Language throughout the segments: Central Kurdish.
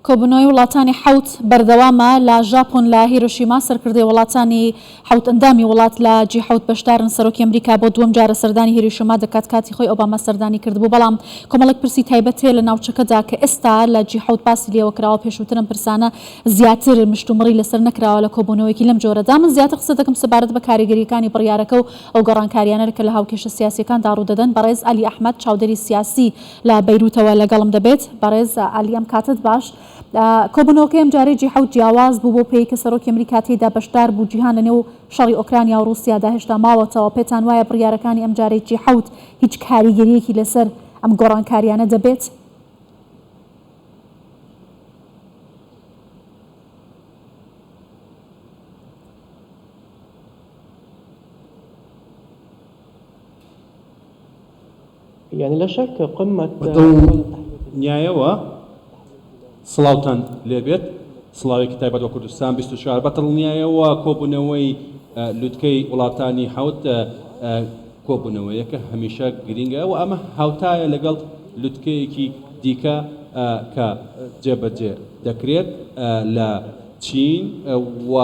کۆبوونەوەی وڵاتانی حوت بەردەوامە لە ژاپۆن لە هیرۆشیما سەرکردەی وڵاتانی حوت ئەندامی وڵات لە جی حوت بەشدارن سەرۆکی ئەمریکا بۆ دووەم جارە سەردانی هیرۆشیما دەکات کاتی خۆی ئۆباما سەردانی کردبوو بەڵام کۆمەڵێک پرسی تایبەت هەیە لە ناوچەکەدا کە ئێستا لە جی حوت باسی لێوە کراوە پێشووترم پرسانە زیاتر مشتومڕی لەسەر نەکراوە لە کۆبوونەوەیەکی لەم جۆرەدا من زیاتر قسە دەکەم سەبارەت بە کاریگەریەکانی بڕیارەکە و ئەو گەڕانکاریانە کە لە هاوکێشە سیاسیەکاندا ڕوودەدەن بەڕێز عەلی ئەحمەد چاودێری سیاسی لە بەیروتەوە لەگەڵم دەبێت بەڕێز عەلی ئەم کاتت باش کۆبوونەوەکەی ئەم جارەی جی حوت جیاواز بوو بۆ پێی کە سەرۆکی ئەمریکا تێیدا بەشدار بوو جیهان لەنێو شەڕی ئۆکرانیا و رووسیادا هێشتا ماوەتەوە پێتان وایە بڕیارەکانی ئەم جارەی جی حوت هیچ کاریگەریەکی لەسەر ئەم گۆڕانکاریانە دەبێت؟ يعني لا شك قمة نهایەوە سڵاوتان لێبێت سڵاوێکی تایبەت بە کوردستان 24 بەدڵنیایەوە کۆبوونەوەی لووتکەی وڵاتانی حوت کۆبوونەوەیەکە هەمیشە گرینگە و ئەمە هاوتایە لەگەڵ لووتکەیەکی دیکە کە جێبەجێ دەکرێت لە چین و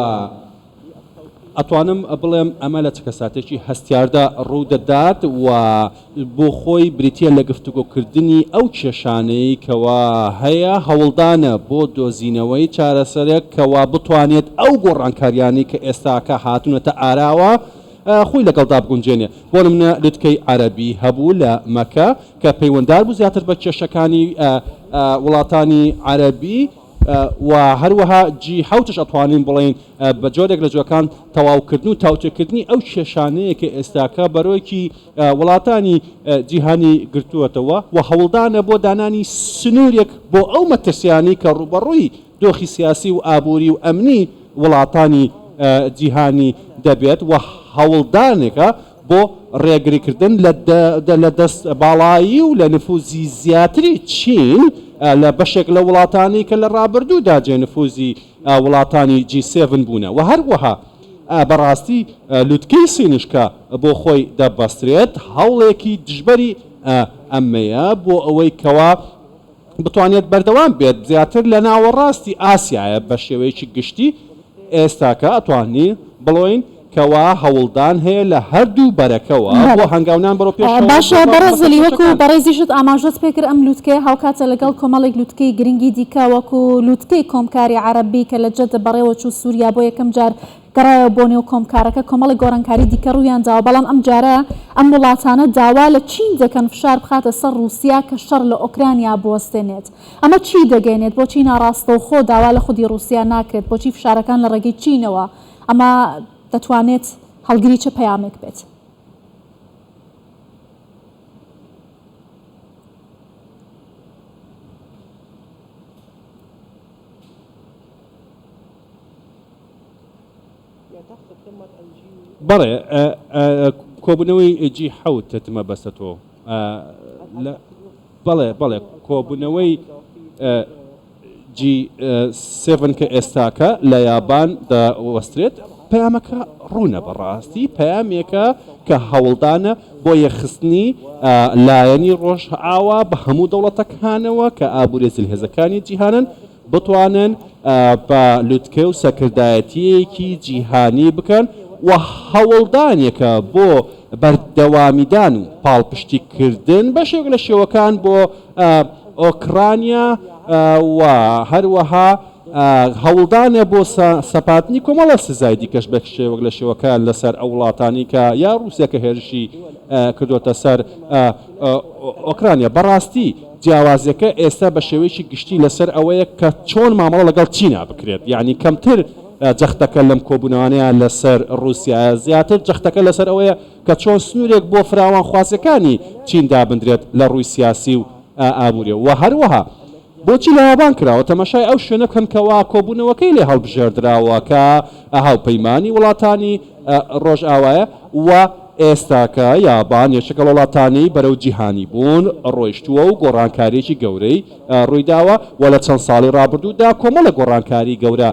ئەتوانم بڵێم ئەمە لە چ کەساتێکی هەستیاردا ڕوو دەدات و بۆ خۆی بریتە لە گفتوگۆکردنی ئەو کێشانەی کەوا هەیە هەوڵدانە بۆ دۆزینەوەی چارەسەرێک کەوا بتوانێت ئەو گۆڕانکاریانی کە ئێستاکە هاتوونەتە ئاراوە خۆی لەگەڵدا بگونجێنێ بۆ نمونە لووتکەی عەرەبی هەبوو لە مەکە کە پەیوەنددار بوو زیاتر بە کێشەکانی وڵاتانی عەرەبی و هەروەها جی حوتش ئەتوانین بڵێن بە جۆرێک لە جۆەکان تەواوکردن و تاوتێکردنی ئەو کێشانەیە کە ئێستاکە بەرۆکی وڵاتانی جیهانی گرتووەتەوە و هەوڵدانە بۆ دانانی سنوورێک بۆ ئەو مەترسیانی کە ڕوبەڕووی دۆخی سیاسی و ئابووری و ئەمنی وڵاتانی جیهانی دەبێت و هەوڵدانێکە بۆ ڕێگریکردن لە دەست باڵایی و لە نفوزی زیاتری چین لە بەشێک لە وڵاتانی کە لە ڕابردوودا جێ نفوزی وڵاتانی G7 بوونە و هەروەها بەڕاستی لووتکەی سینشکە بۆ خۆی دەبەسترێت هەوڵێکی دژبەری ئەمەیە بۆ ئەوەی کەوا بتوانێت بەردەوام بێت زیاتر لە ناوەڕاستی ئاسیایە بە شێوەیەکی گشتی ئێستاکە ئەتوانی بڵۆین کەوا هەوڵدان هەیە لە هەردوو بەرەکەوە بۆ هەنگاونان بەرەو پێش باشە بەڕێزلی وەکو بەڕێزیشت ئاماژەت پێکرد ئەم لووتکەی هاوکاتە لەگەڵ کۆمەڵێک لووتکەی گرنگی دیکە وەکو لووتکەی کۆمکاری عەرەبی کە لە جەدە بەڕێوە چوو سووریا بۆ یەکەم جار گەڕایەوە بۆ نێو کۆمکارەکە کۆمەڵی گۆڕانکاری دیکە ڕوویان داوە بەڵام ئەم جارە ئەم وڵاتانە داوا لە چین دەکەن فشار بخاتە سەر رووسیا کە شەڕ لە ئۆکرانیا بوەستێنێت ئەمە چی دەگەێنێت بۆچی ناڕاستەوخۆ داوا لە خودی رووسیا ناکرێت بۆچی فشارەکان لە ڕێگەی چینەوە ئەمە دەتوانێت هەڵگری چه پەیامێک بێت؟ بەڵێ کۆبوونەوەی جی حوت تتمە بەستەوە بەڵێ کۆبوونەوەی G7 کە ئێستاکە لە یابان دەوەسترێت پەیامەکە ڕوونە بەڕاستی پەیامێکە کە هەوڵدانە بۆ یەخستنی لایەنی ڕۆژئاوا بە هەموو دەوڵەتەکانەوە کە ئابووری جلهێزەکانی جیهانن بتوانن بە لووتکە و سەکردایەتیەکی جیهانی بکەن و هەوڵدانێکە بۆ بەردەوامیدان و پاڵپشتیکردن بەشێک لە شێوەکان بۆ ئۆکرانیا و هەروەها هەوڵدانە بۆ سەپاتنی کۆمەڵە سزای دیکەش بە شێوەک لە شێوەکان لەسەر ئەو وڵاتانی کە یا رووسیا کە هێرشی کردوتە سەر ئۆکرانیا بەڕاستی جیاوازەکە ئێستا بە شێوەیەکی گشتی لەسەر ئەوەیە کە چۆن مامەڵە لەگەڵ چینا بکرێت یعنی کەمتر جەختەکە لەم کۆبوونەوانەیە لەسەر رووسیا زیاتر جەختەکە لەسەر ئەوەیە کە چۆن سنوورێک بۆ فراوان خوازەکانی چیندا بندرێت لە ڕووی سیاسی و ئابووری و هەروەها بۆچی لە یابان کراوە تەماشای ئەو شوێنە بکەنکەوە کۆبوونەوەکەی لێ هەڵبژێردراوە کە هاوپەیمانی وڵاتانی ڕۆژئاوایە و ئێستاکە یابان یەکێکە لە وڵاتانی بەرەو جیهانی بوون ڕۆیشتووە و گۆڕانکاریێکی گەورەی ڕوویداوە و لە چەند ساڵی ڕابردوودا کۆمەڵە گۆڕانکاری گەورە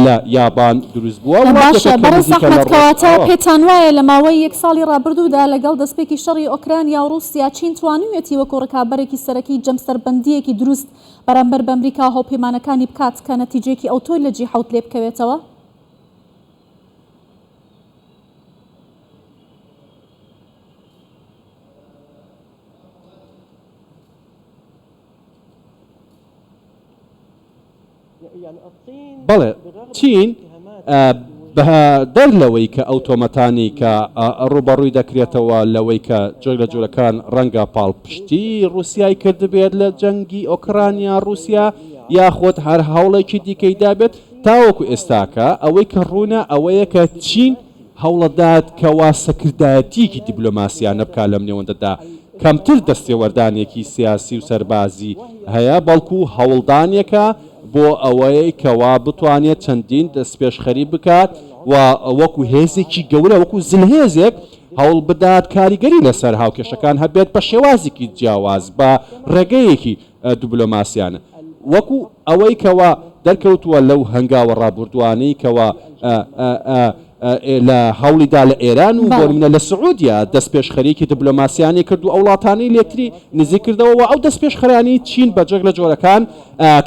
لە یابان دروست بووە باشە بەڕێز ئەحمەد کەواتە پێتان وایە لە ماوەی یەک ساڵی ڕابردوودا لەگەڵ دەستپێکی شەڕی ئۆکرانیا و ڕووسیا چین توانوویەتی وەکو ڕکابەرێکی سەرەکی جەمسەربەندیەکی دروست بەرامبەر بە ئەمریکا هەوڵپەیمانەکانی بکات کە نەتیجەیەکی ئەوتۆی لە G7 لێ بکەوێتەوە؟ بەڵێ چین دەر لەوەی کە ئەو تۆمەتانی کە ڕوبەڕووی دەکرێتەوە لەوەی کە جۆی لە جۆرەکان ڕەنگە پاڵپشتی رووسای کردبێت لە جەنگی ئۆکرانیا رووسیا یاخۆت هەر هەوڵێکی دیکەی دابێت تاوەکو ئێستاکە ئەوەی کە ڕوونە ئەوەیە کە چین هەوڵەدات کەوا سەکردایەتیەکی دیبلۆماسیانە بکا لەم نێوەندەدا کەمتر دەستێوەردانێکی سیاسی و سەربازی هەیە بەڵکو هەوڵدانێکە بۆ ئەوەی کەوا بتوانێت چەندین دەستپێشخەری بکات و وەکو هێزێکی گەورە وەکو زلهێزێک هەوڵ بدات کاریگەری لەسەر هاوکێشەکان هەبێت بە شێوازێکی جیاواز بە ڕێگەیەکی دیبلۆماسیانە وەکو ئەوەی کەوا دەرکەوتووە لەو هەنگاوە ڕابردوانەی کەوا لە هەوڵیدا لە ئێران و بۆرمینە لە سعودیا دەستپێشخەریەکی دیبلۆماسیانی کرد و وڵاتانی لێکتری نزیک کردەوە ئەو دەستپێشخەرانی چین بەجێک لە جۆرەکان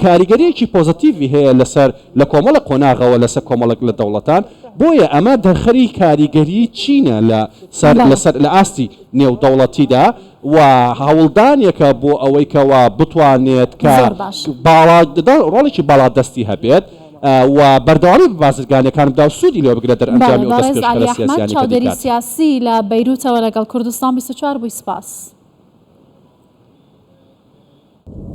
کاریگەریەکی پۆزتیڤی هەیە لەسەر لە کۆمەڵە قۆناغەوە لەسەر کۆمەڵک لە دەوڵەتان بۆیە ئەمە دەرخەری کاریگەری چینە لە ئاستی نێودەوڵەتیدا و هەوڵدانێکە بۆ ئەوەی کەوا بتوانێت کە ڕۆڵێکی باڵادەستی هەبێت و بەردەوامی بازرگانیەکان بدا و سوودی لێ بگرێت دەرئەنجامی ئەو دەستپێشخەرە سیاسییانی چاودێری سیاسی لە بەیروتەوە لەگەڵ کوردستان 24 بووی سپاس.